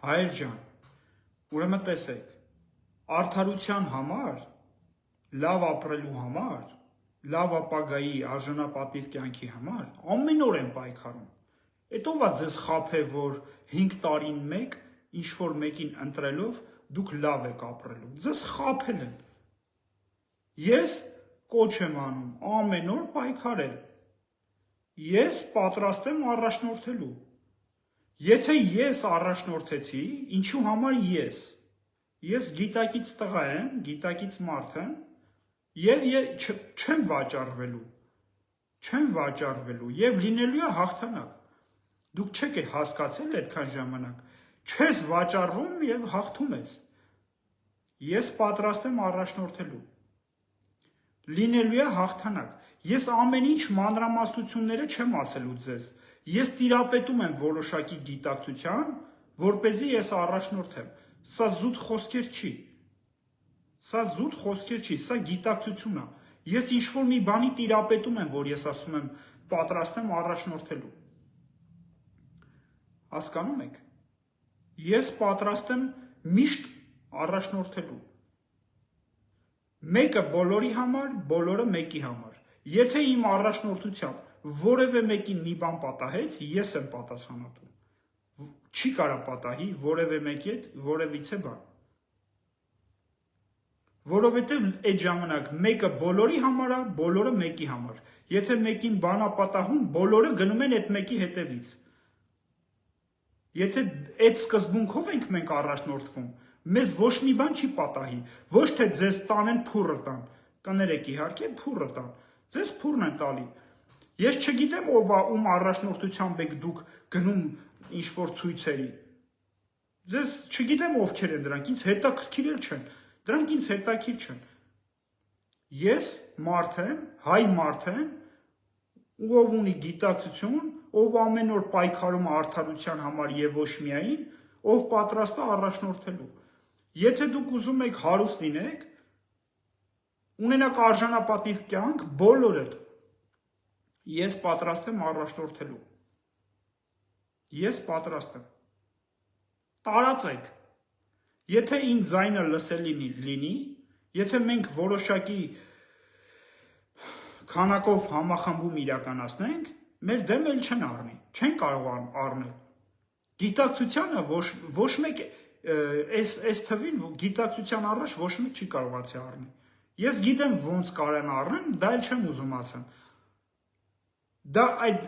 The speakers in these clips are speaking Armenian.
Հայր ջան, ուրեմն տեսեք, արդարության համար, լավ ապրելու համար, լավ ապագայի արժանապատիվ կյանքի համար ամեն օր են պայքարում։ Էդ ով է ձեզ խաբե, որ 5 տարին մեկ ինչ-որ մեկին ընտրելով դուք լավ եք ապրելու։ Ձեզ խաբել են։ Ես կոչ եմ անում ամեն օր պայքարել։ Ես պատրաստ եմ առաջնորդելու։ Եթե ես առաջնորդեցի, ինչու համար ես։ Ես գիտակից տղա եմ, գիտակից մարդ եմ եւ չեմ վաճառվելու։ Չեմ վաճառվելու եւ լինելու է հաղթանակ։ Դուք չեք հասկացել այդքան ժամանակ։ Չես վաճառվում եւ հաղթում ես։ Ես պատրաստ եմ առաջնորդելու։ Լինելու է հաղթանակ։ Ես ամեն ինչ մանրամասնությունները չեմ ասելու ձեզ։ Ես տիրապետում եմ որոշակի գիտակցության, որպեսզի ես առաջնորդեմ։ Սա զուտ խոսքեր չի։ Սա զուտ խոսքեր չի, սա գիտակցություն է։ Ես ինչ-որ մի բանի տիրապետում եմ, որ ես ասում եմ պատրաստ եմ առաջնորդելու։ Հասկանում եք։ Ես պատրաստ եմ միշտ առաջնորդելու։ Մեկը բոլորի համար, բոլորը մեկի համար։ Եթե իմ առաջնորդությամբ որևէ մեկին մի բան պատահեց, ես եմ պատասխանատու։ Չի կարա պատահի որևէ մեկի հետ որևիցե բան։ Որովհետև այդ ժամանակ մեկը բոլորի համար է, բոլորը մեկի համար։ Եթե մեկին բան է պատահում, բոլորը գնում են այդ մեկի հետևից։ Եթե այդ սկզբունքով ենք մենք առաջնորդվում, մեզ ոչ մի բան չի պատահի, ոչ թե ձեզ տանեն փուռը տան, կներեք իհարկե փուռը տան, ձեզ փուռն են տալի։ Ես չգիտեմ ով է ում առաջնորդությամբ եք դուք գնում ինչ-որ ցույցերի։ Ձեզ չգիտեմ ովքեր են դրանք, ինձ հետաքրքիր էլ չեն, դրանք ինձ հետաքրքիր չեն։ Ես մարդ եմ, հայ մարդ եմ, ով ունի գիտակցություն, ով ամեն օր պայքարում է արդարության համար եւ ոչ միայն, ով պատրաստ է առաջնորդելու։ Եթե դուք ուզում եք հարուստ լինեք, ունենաք արժանապատիվ կյանք, բոլորդ, ես պատրաստ եմ առաջնորդելու։ Ես պատրաստ եմ։ Տարածեք։ Եթե իմ ձայնը լսելի լինի, եթե մենք որոշակի քանակով համախմբում իրականացնենք, մեր դեմ էլ չեն առնի, չեն կարող առնել։ Գիտակցությանը ոչ մեկ այս թվին գիտակցության առաջ ոչ մեկ չի կարողացի առնել։ Ես գիտեմ ոնց կարան առնեն, դա էլ չեմ ուզում ասեմ։ Դա այդ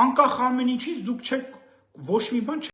անկախ ամեն ինչից դուք չեք ոչ մի բան